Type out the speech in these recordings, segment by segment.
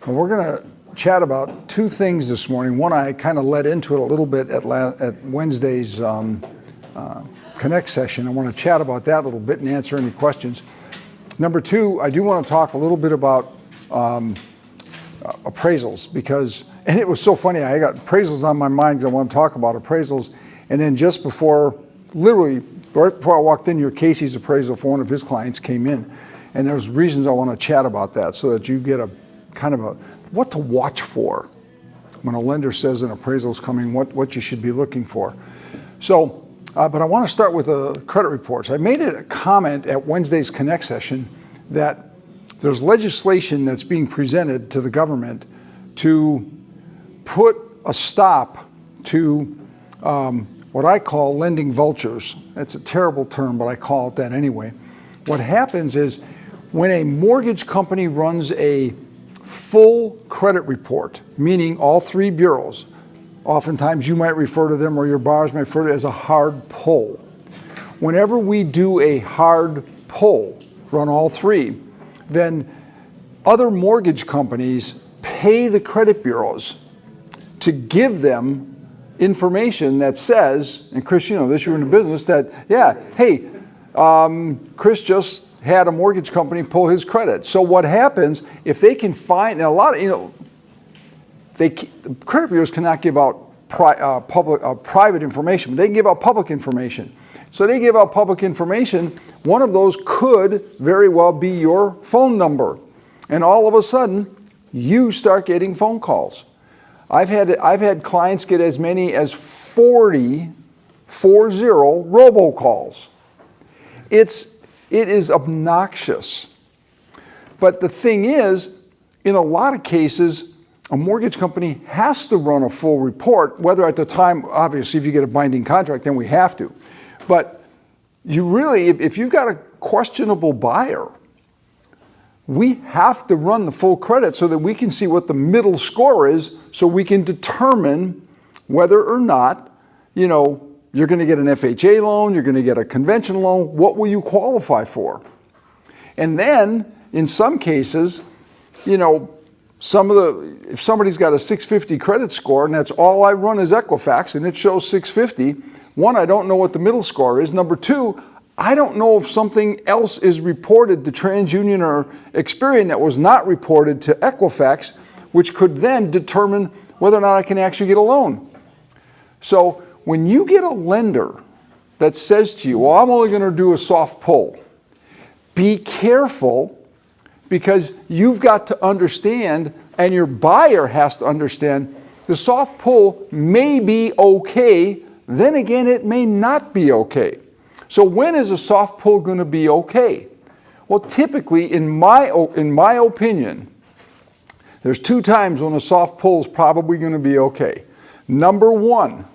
Well, we're going to chat about two things this morning. One, I kind of led into it a little bit at Wednesday's Connect session. I want to chat about that a little bit and answer any questions. Number two, I do want to talk a little bit about appraisals because, and it was so funny, I got appraisals on my mind because I want to talk about appraisals. And then just before, literally, right before I walked in here, Casey's appraisal for one of his clients came in. And there's reasons I want to chat about that so that you get a kind of a what to watch for when a lender says an appraisal is coming, what you should be looking for. So, but I want to start with credit reports. I made a comment at Wednesday's Connect session that there's legislation that's being presented to the government to put a stop to what I call lending vultures. That's a terrible term, but I call it that anyway. What happens is when a mortgage company runs a full credit report, meaning all three bureaus, oftentimes you might refer to them or your borrowers might refer to it as a hard pull. Whenever we do a hard pull, run all three, then other mortgage companies pay the credit bureaus to give them information that says, and Chris, you know this, you're in the business, that, yeah, hey, Chris just had a mortgage company pull his credit. So what happens if they can find, and a lot of, the credit bureaus cannot give out private information, but they can give out public information. So they give out public information. One of those could very well be your phone number, and all of a sudden you start getting phone calls. I've had clients get as many as 40 robocalls. It is obnoxious. But the thing is, in a lot of cases, a mortgage company has to run a full report, whether at the time, obviously, if you get a binding contract, then we have to. But you really, if you've got a questionable buyer, we have to run the full credit so that we can see what the middle score is so we can determine whether or not, you're going to get an FHA loan, you're going to get a conventional loan, what will you qualify for? And then, in some cases, if somebody's got a 650 credit score and that's all I run is Equifax and it shows 650, one, I don't know what the middle score is. Number two, I don't know if something else is reported to TransUnion or Experian that was not reported to Equifax, which could then determine whether or not I can actually get a loan. So when you get a lender that says to you, well, I'm only going to do a soft pull, be careful because you've got to understand, and your buyer has to understand, the soft pull may be okay, then again, it may not be okay. So when is a soft pull going to be okay? Well, typically, in my opinion, there's two times when a soft pull is probably going to be okay. Number one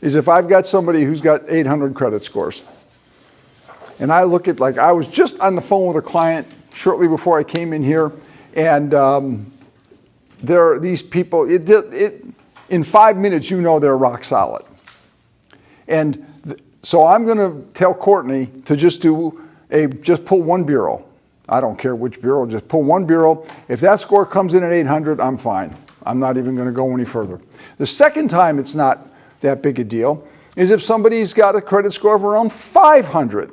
is if I've got somebody who's got 800 credit scores. And I look at, like, I was just on the phone with a client shortly before I came in here, and there are these people, in 5 minutes, they're rock solid. And so I'm going to tell Courtney to just pull one bureau. I don't care which bureau, just pull one bureau. If that score comes in at 800, I'm fine. I'm not even going to go any further. The second time it's not that big a deal is if somebody's got a credit score of around 500.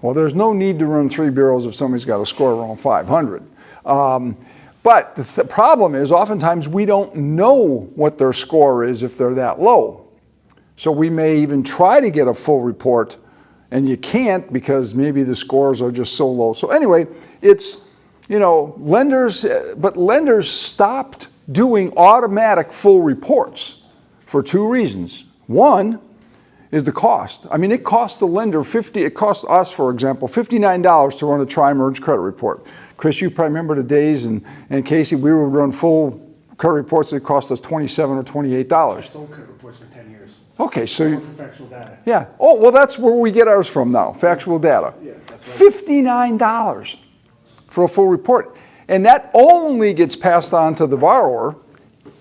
Well, there's no need to run three bureaus if somebody's got a score around 500. But the problem is oftentimes we don't know what their score is if they're that low. So we may even try to get a full report and you can't because maybe the scores are just so low. So anyway, it's, lenders stopped doing automatic full reports for two reasons. One is the cost. I mean, it costs the lender it costs us, for example, $59 to run a tri-merge credit report. Chris, you probably remember the days, and Casey, we would run full credit reports that cost us $27 or $28. I sold credit reports for 10 years. Okay, so for factual data. Yeah. Oh, well, that's where we get ours from now, factual data. Yeah, that's right. $59 for a full report. And that only gets passed on to the borrower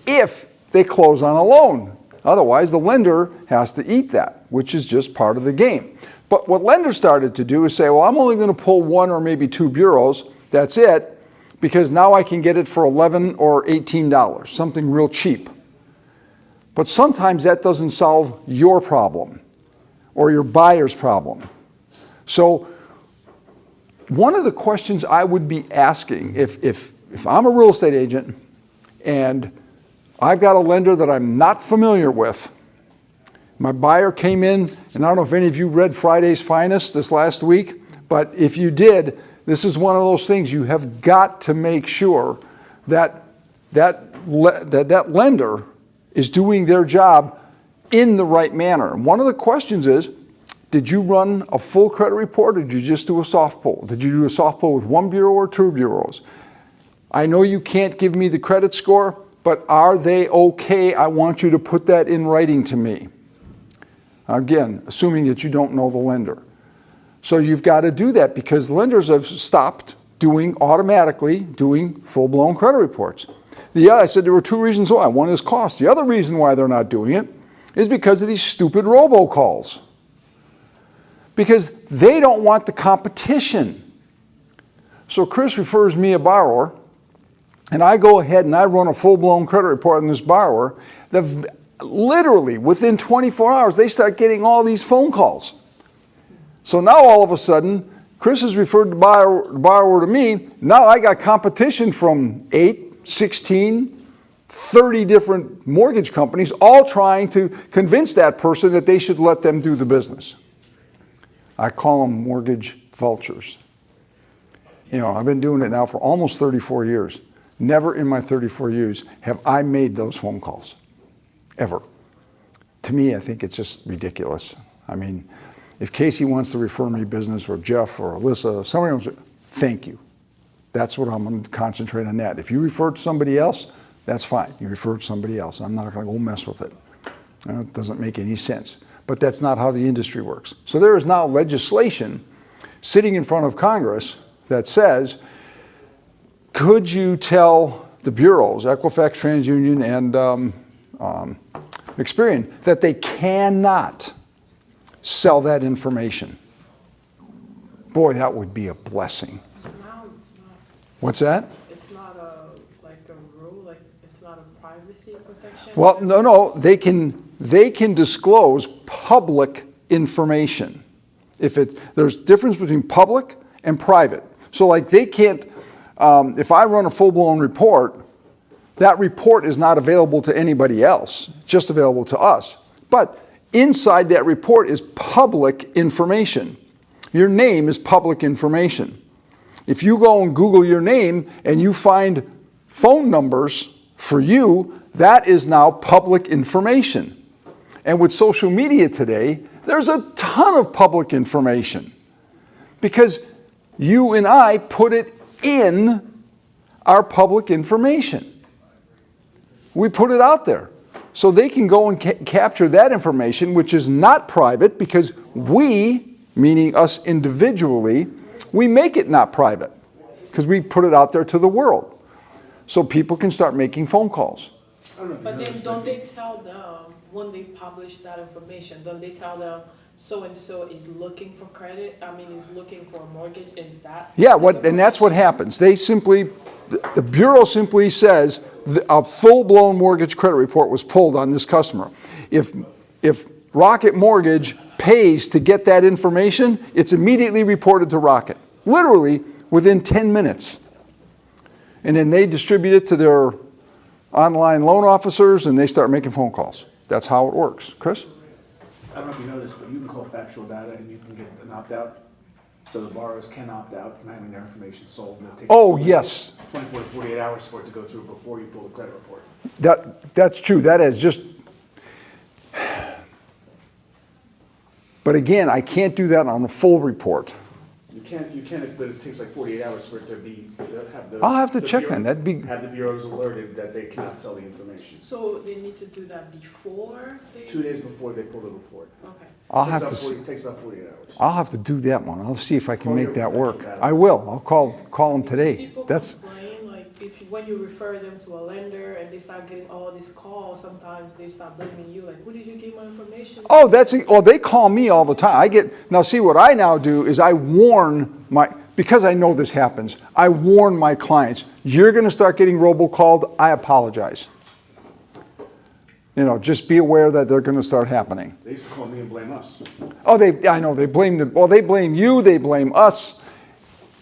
if they close on a loan. Otherwise, the lender has to eat that, which is just part of the game. But what lenders started to do is say, well, I'm only going to pull one or maybe two bureaus, that's it. because now I can get it for $11 or $18, something real cheap. But sometimes that doesn't solve your problem or your buyer's problem. So one of the questions I would be asking if I'm a real estate agent and I've got a lender that I'm not familiar with, my buyer came in, and I don't know if any of you read Friday's Finest this last week, but if you did, this is one of those things you have got to make sure that that lender is doing their job in the right manner. And one of the questions is, did you run a full credit report or did you just do a soft pull? Did you do a soft pull with one bureau or two bureaus? I know you can't give me the credit score, but are they okay? I want you to put that in writing to me. Again, assuming that you don't know the lender. So you've got to do that because lenders have stopped automatically doing full-blown credit reports. I said there were two reasons why. One is cost. The other reason why they're not doing it is because of these stupid robocalls. Because they don't want the competition. So Chris refers me a borrower, and I go ahead and I run a full-blown credit report on this borrower. Literally, within 24 hours, they start getting all these phone calls. So now all of a sudden, Chris has referred the borrower to me. Now I got competition from 8, 16, 30 different mortgage companies, all trying to convince that person that they should let them do the business. I call them mortgage vultures. You know, I've been doing it now for almost 34 years. Never in my 34 years have I made those phone calls. Ever. To me, I think it's just ridiculous. I mean, if Casey wants to refer me business or Jeff or Alyssa, somebody wants to, thank you. That's what I'm going to concentrate on that. If you refer to somebody else, that's fine. You refer to somebody else. I'm not going to go mess with it. It doesn't make any sense. But that's not how the industry works. So there is now legislation sitting in front of Congress that says, could you tell the bureaus, Equifax, TransUnion, and Experian, that they cannot sell that information? Boy, that would be a blessing. So now it's not. What's that? It's not like a rule, like it's not a privacy protection. Well, no, they can disclose public information. There's difference between public and private. So like they can't, if I run a full-blown report, that report is not available to anybody else, just available to us. But inside that report is public information. Your name is public information. If you go and Google your name and you find phone numbers for you, that is now public information. And with social media today, there's a ton of public information because you and I put it in our public information. We put it out there. So they can go and capture that information, which is not private because we, meaning us individually, we make it not private because we put it out there to the world. So people can start making phone calls. But then don't they tell them, when they publish that information, don't they tell them so-and-so is looking for credit, is looking for a mortgage, is that? Yeah, and that's what happens. The Bureau simply says a full-blown mortgage credit report was pulled on this customer. If Rocket Mortgage pays to get that information, it's immediately reported to Rocket, literally within 10 minutes. And then they distribute it to their online loan officers and they start making phone calls. That's how it works. Chris? I don't know if you know this, but you can call factual data and you can get an opt-out. So the borrowers can opt out from having their information sold. And it takes Oh, yes. 24 to 48 hours for it to go through before you pull the credit report. That's true. That is just... But again, I can't do that on a full report. You can, but it takes like 48 hours for it to I'll have to check on that. Have the bureaus alerted that they cannot sell the information. So they need to do that before they? 2 days before they pull the report. Okay. It takes about 48 hours. I'll have to do that one. I'll see if I can Call make your that work. professional I will. I'll call them today. People That's complain, like when you refer them to a lender and they start getting all these calls, sometimes they start blaming you, like, who did you give my information? they call me all the time. Now see what I now do is I warn because I know this happens, I warn my clients, you're going to start getting robocalled. I apologize. You know, just be aware that they're going to start happening. They used to call me and blame us. Oh, I know, they blame them. Well, they blame you, they blame us,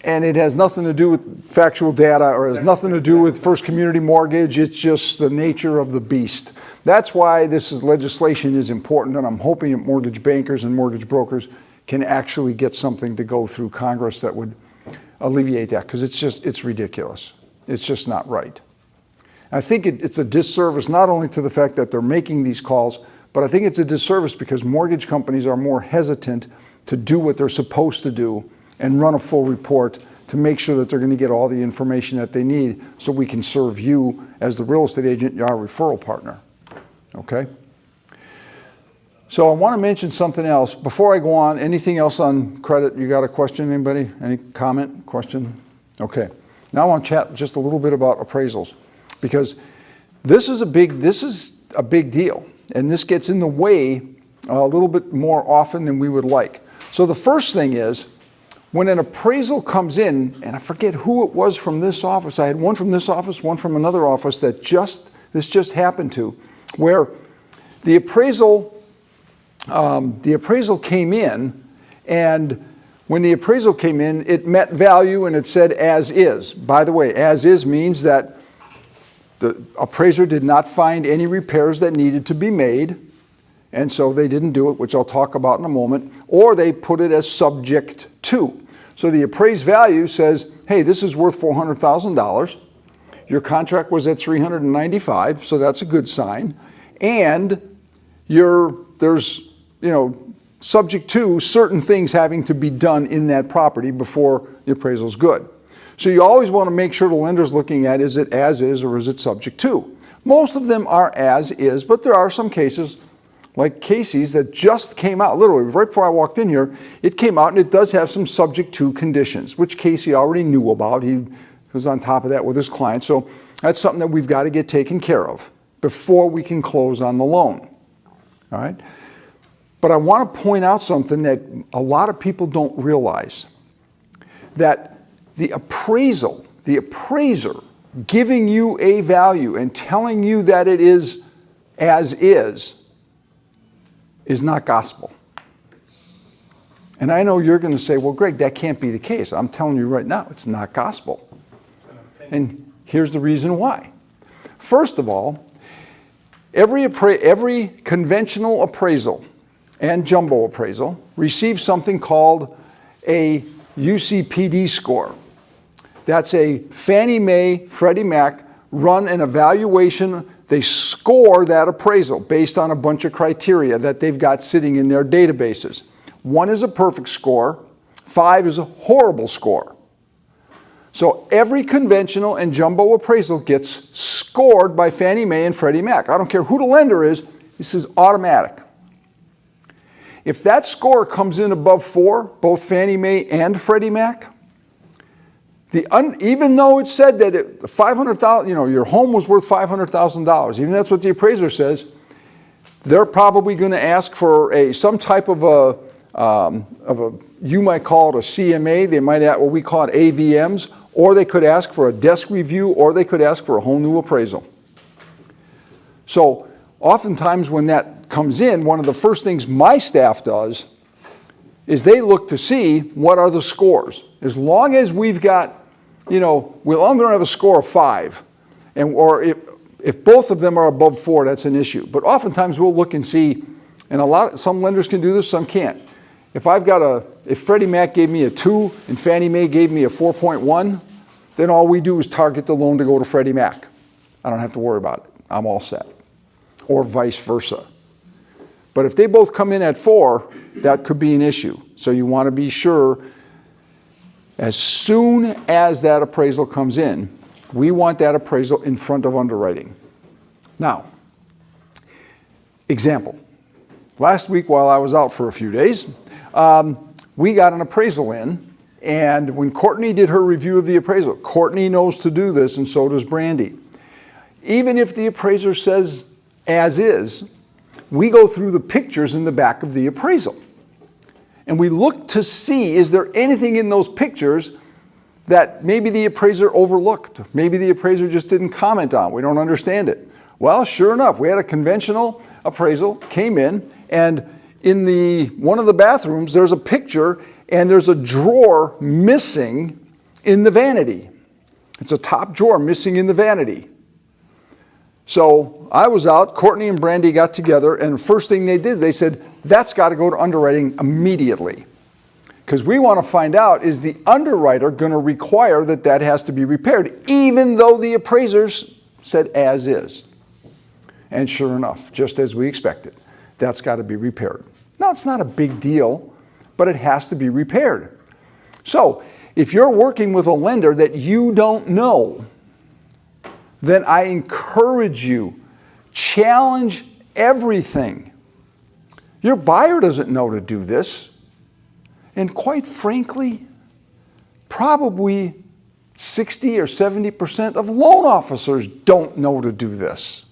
and it has nothing to do with factual data or has nothing to do with First Community Mortgage. It's just the nature of the beast. That's why legislation is important, and I'm hoping that mortgage bankers and mortgage brokers can actually get something to go through Congress that would alleviate that, because it's ridiculous. It's just not right. I think it's a disservice not only to the fact that they're making these calls, but I think it's a disservice because mortgage companies are more hesitant to do what they're supposed to do and run a full report to make sure that they're going to get all the information that they need so we can serve you as the real estate agent, our referral partner. Okay? So I want to mention something else. Before I go on, anything else on credit? You got a question, anybody? Any comment, question? Okay. Now I want to chat just a little bit about appraisals, because this is a big deal, and this gets in the way a little bit more often than we would like. So the first thing is, when an appraisal comes in, and I forget who it was from this office, I had one from this office, one from another office that this just happened to, where the appraisal came in, and when the appraisal came in, it met value and it said as is. By the way, as is means that the appraiser did not find any repairs that needed to be made, and so they didn't do it, which I'll talk about in a moment, or they put it as subject to. So the appraised value says, hey, this is worth $400,000. Your contract was at $395,000, so that's a good sign. And there's subject to certain things having to be done in that property before the appraisal is good. So you always want to make sure the lender's looking at, is it as is or is it subject to? Most of them are as is, but there are some cases, like Casey's, that just came out, literally right before I walked in here, it came out and it does have some subject to conditions, which Casey already knew about. He was on top of that with his client. So that's something that we've got to get taken care of before we can close on the loan. All right? But I want to point out something that a lot of people don't realize, that the appraiser giving you a value and telling you that it is as is not gospel. And I know you're going to say, well, Greg, that can't be the case. I'm telling you right now, it's not gospel. And here's the reason why. First of all, every conventional appraisal and jumbo appraisal receives something called a UCPD score. That's a Fannie Mae, Freddie Mac run an evaluation. They score that appraisal based on a bunch of criteria that they've got sitting in their databases. 1 is a perfect score, 5 is a horrible score. So every conventional and jumbo appraisal gets scored by Fannie Mae and Freddie Mac. I don't care who the lender is, this is automatic. If that score comes in above 4, both Fannie Mae and Freddie Mac, even though it said that $500,000, your home was worth $500,000, even that's what the appraiser says, they're probably going to ask for some type of you might call it a CMA, they might add what we call it AVMs, or they could ask for a desk review, or they could ask for a whole new appraisal. So oftentimes when that comes in, one of the first things my staff does is they look to see what are the scores. As long as we've got, I'm going to have a score of 5, or if both of them are above 4, that's an issue. But oftentimes we'll look and see, and some lenders can do this, some can't. If Freddie Mac gave me a 2 and Fannie Mae gave me a 4.1, then all we do is target the loan to go to Freddie Mac. I don't have to worry about it. I'm all set. Or vice versa. But if they both come in at 4, that could be an issue. So you want to be sure, as soon as that appraisal comes in, we want that appraisal in front of underwriting. Now, example. Last week while I was out for a few days, we got an appraisal in, and when Courtney did her review of the appraisal, Courtney knows to do this, and so does Brandy. Even if the appraiser says as is, we go through the pictures in the back of the appraisal. And we look to see, is there anything in those pictures that maybe the appraiser overlooked. Maybe the appraiser just didn't comment on. We don't understand it. Well, sure enough, we had a conventional appraisal, came in, and in one of the bathrooms, there's a picture and there's a drawer missing in the vanity. It's a top drawer missing in the vanity. So I was out, Courtney and Brandy got together, and the first thing they did, they said, that's got to go to underwriting immediately. Because we want to find out, is the underwriter going to require that that has to be repaired, even though the appraisers said as is. And sure enough, just as we expected, that's got to be repaired. Now, it's not a big deal, but it has to be repaired. So if you're working with a lender that you don't know, then I encourage you, challenge everything. Your buyer doesn't know to do this. And quite frankly, probably 60 or 70% of loan officers don't know to do this.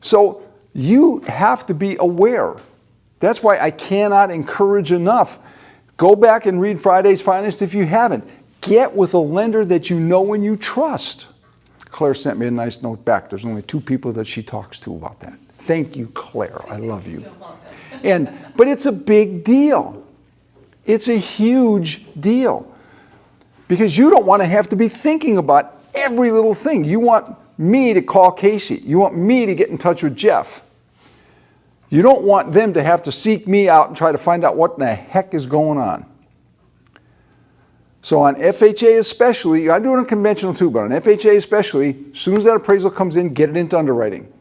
So you have to be aware. That's why I cannot encourage enough. Go back and read Friday's Finest if you haven't. Get with a lender that you know and you trust. Claire sent me a nice note back. There's only 2 people that she talks to about that. Thank you, Claire. I love you. But it's a big deal. It's a huge deal. Because you don't want to have to be thinking about every little thing. You want me to call Casey. You want me to get in touch with Jeff. You don't want them to have to seek me out and try to find out what in the heck is going on. So on FHA especially, I do it on conventional too, but on FHA especially, as soon as that appraisal comes in, get it into underwriting.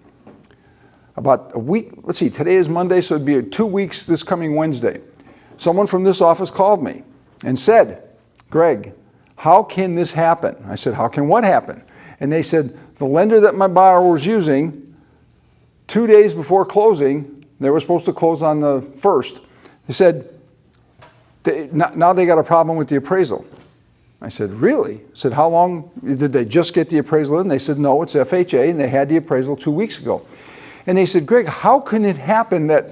About a week, let's see, today is Monday, so it'd be 2 weeks this coming Wednesday. Someone from this office called me and said, Greg, how can this happen? I said, how can what happen? And they said, the lender that my buyer was using, 2 days before closing, they were supposed to close on the 1st, they said, now they got a problem with the appraisal. I said, really? I said, how long, did they just get the appraisal in? They said, no, it's FHA, and they had the appraisal 2 weeks ago. And they said, Greg, how can it happen that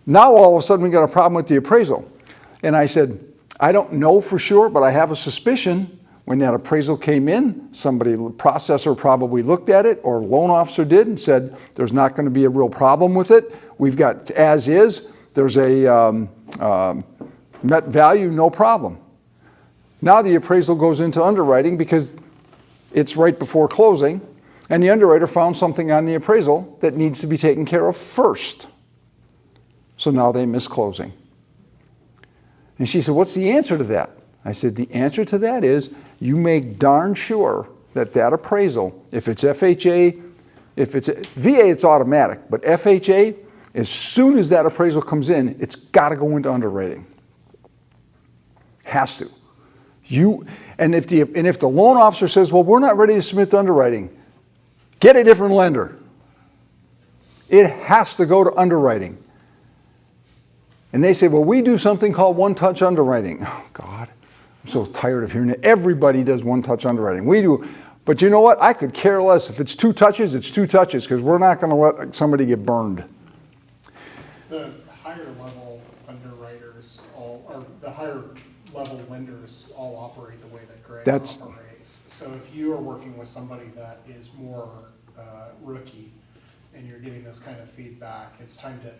now all of a sudden we got a problem with the appraisal? And I said, I don't know for sure, but I have a suspicion when that appraisal came in, somebody, processor probably looked at it, or loan officer did and said, there's not going to be a real problem with it. We've got as is, there's a net value, no problem. Now the appraisal goes into underwriting because it's right before closing, and the underwriter found something on the appraisal that needs to be taken care of first. So now they miss closing. And she said, what's the answer to that? I said, the answer to that is you make darn sure that that appraisal, if it's FHA, if it's VA, it's automatic, but FHA, as soon as that appraisal comes in, it's got to go into underwriting. Has to. And if the loan officer says, well, we're not ready to submit to underwriting, get a different lender. It has to go to underwriting. And they say, well, we do something called one-touch underwriting. Oh, God, I'm so tired of hearing it. Everybody does one-touch underwriting. We do. But you know what? I could care less. If it's 2 touches, it's 2 touches, because we're not going to let somebody get burned. The higher level underwriters, or the higher level lenders all operate the way that Greg operates. So if you are working with somebody that is more rookie and you're getting this kind of feedback, it's time to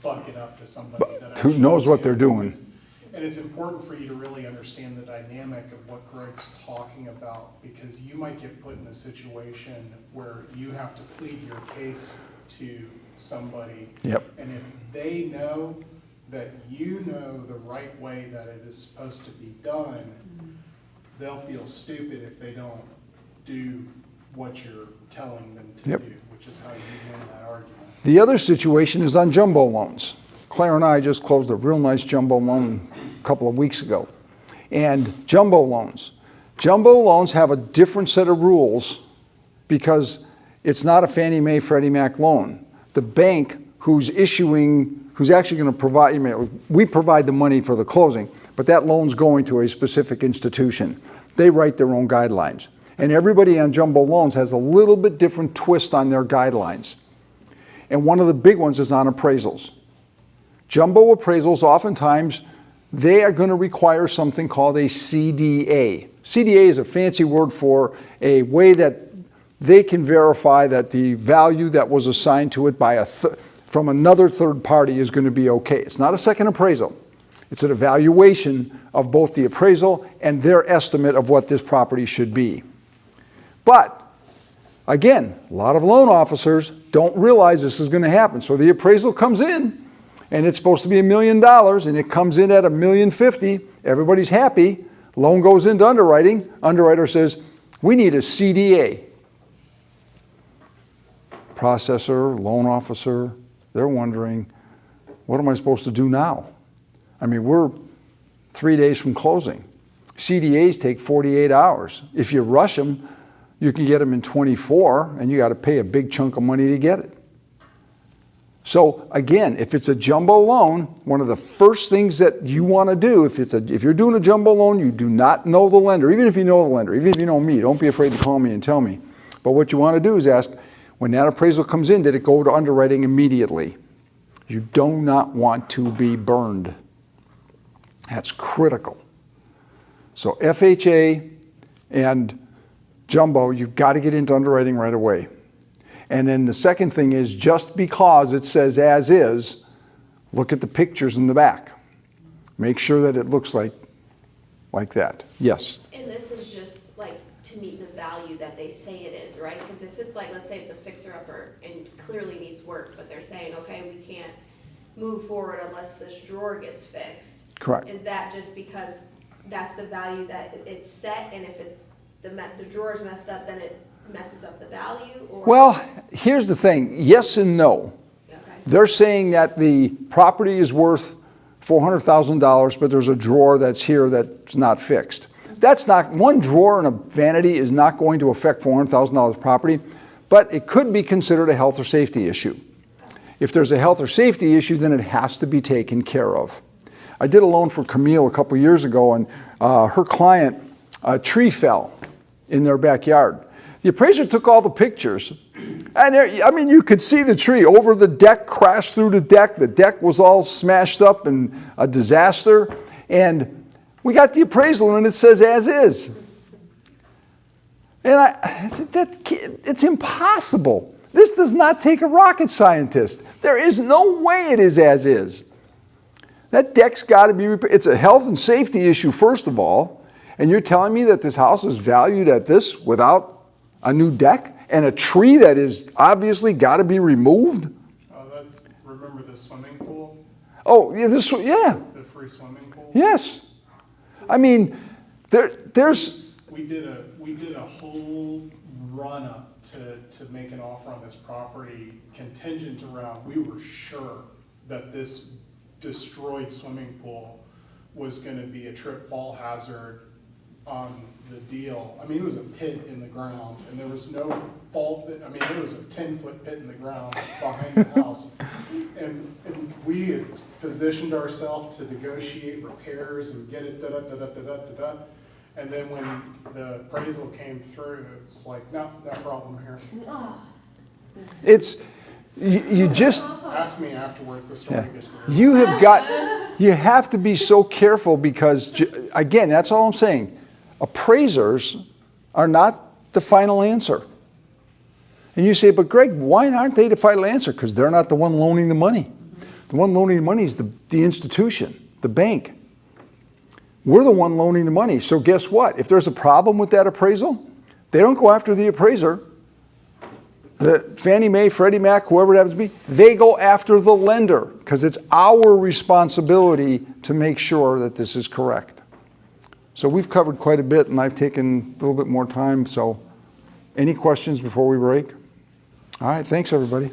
buck it up to somebody that who knows what they're doing. And it's important for you to really understand the dynamic of what Greg's talking about, because you might get put in a situation where you have to plead your case to somebody. Yep. And if they know that you know the right way that it is supposed to be done, they'll feel stupid if they don't do what you're telling them to do, which is how you win that argument. The other situation is on jumbo loans. Claire and I just closed a real nice jumbo loan a couple of weeks ago. And jumbo loans have a different set of rules because it's not a Fannie Mae, Freddie Mac loan. The bank who's actually going to provide, we provide the money for the closing, but that loan's going to a specific institution. They write their own guidelines. And everybody on jumbo loans has a little bit different twist on their guidelines. And one of the big ones is on appraisals. Jumbo appraisals oftentimes they are going to require something called a CDA. CDA is a fancy word for a way that they can verify that the value that was assigned to it by from another third party is going to be okay. It's not a second appraisal. It's an evaluation of both the appraisal and their estimate of what this property should be. But again, a lot of loan officers don't realize this is going to happen. So the appraisal comes in and it's supposed to be $1 million and it comes in at $1.05 million. Everybody's happy. Loan goes into underwriting. Underwriter says, we need a CDA. Processor, loan officer, they're wondering, what am I supposed to do now? I mean, we're 3 days from closing. CDAs take 48 hours. If you rush them, you can get them in 24, and you got to pay a big chunk of money to get it. So again, if it's a jumbo loan, one of the first things that you want to do, if you're doing a jumbo loan, you do not know the lender. Even if you know the lender, even if you know me, don't be afraid to call me and tell me. But what you want to do is ask, when that appraisal comes in, did it go to underwriting immediately? You do not want to be burned. That's critical. So FHA and jumbo, you've got to get into underwriting right away. And then the second thing is, just because it says as is, look at the pictures in the back. Make sure that it looks like that. Yes? And this is just like to meet the value that they say it is, right? Because if it's like, let's say it's a fixer-upper and clearly needs work, but they're saying, okay, we can't move forward unless this drawer gets fixed. Correct. Is that just because that's the value that it's set, and if it's the drawer's messed up, then it messes up the value? Or? Well, here's the thing. Yes and no. Okay. They're saying that the property is worth $400,000, but there's a drawer that's here that's not fixed. That's not, one drawer in a vanity is not going to affect $400,000 property, but it could be considered a health or safety issue. If there's a health or safety issue, then it has to be taken care of. I did a loan for Camille a couple years ago, and her client, a tree fell in their backyard. The appraiser took all the pictures, and I mean, you could see the tree over the deck, crashed through the deck. The deck was all smashed up and a disaster. And we got the appraisal, and it says as is. And I said, it's impossible. This does not take a rocket scientist. There is no way it is as is. That deck's got to be repaired. It's a health and safety issue, first of all. And you're telling me that this house is valued at this without a new deck and a tree that is obviously got to be removed? Remember the swimming pool? Oh, yeah, yeah. The free swimming pool? Yes. I mean, there's... We did a whole run-up to make an offer on this property contingent around, we were sure that this destroyed swimming pool was going to be a trip fall hazard on the deal. I mean, it was a pit in the ground, and there was no fault. I mean, it was a 10-foot pit in the ground behind the house. And we had positioned ourselves to negotiate repairs and get it da-da-da-da-da-da-da. And then when the appraisal came through, it's like, no problem here. It's, you just... Ask me afterwards, the story gets weird. You have to be so careful because, again, that's all I'm saying. Appraisers are not the final answer. And you say, but Greg, why aren't they the final answer? Because they're not the one loaning the money. The one loaning the money is the institution, the bank. We're the one loaning the money. So guess what? If there's a problem with that appraisal, they don't go after the appraiser. The Fannie Mae, Freddie Mac, whoever it happens to be, they go after the lender because it's our responsibility to make sure that this is correct. So we've covered quite a bit, and I've taken a little bit more time. So any questions before we break? All right, thanks everybody.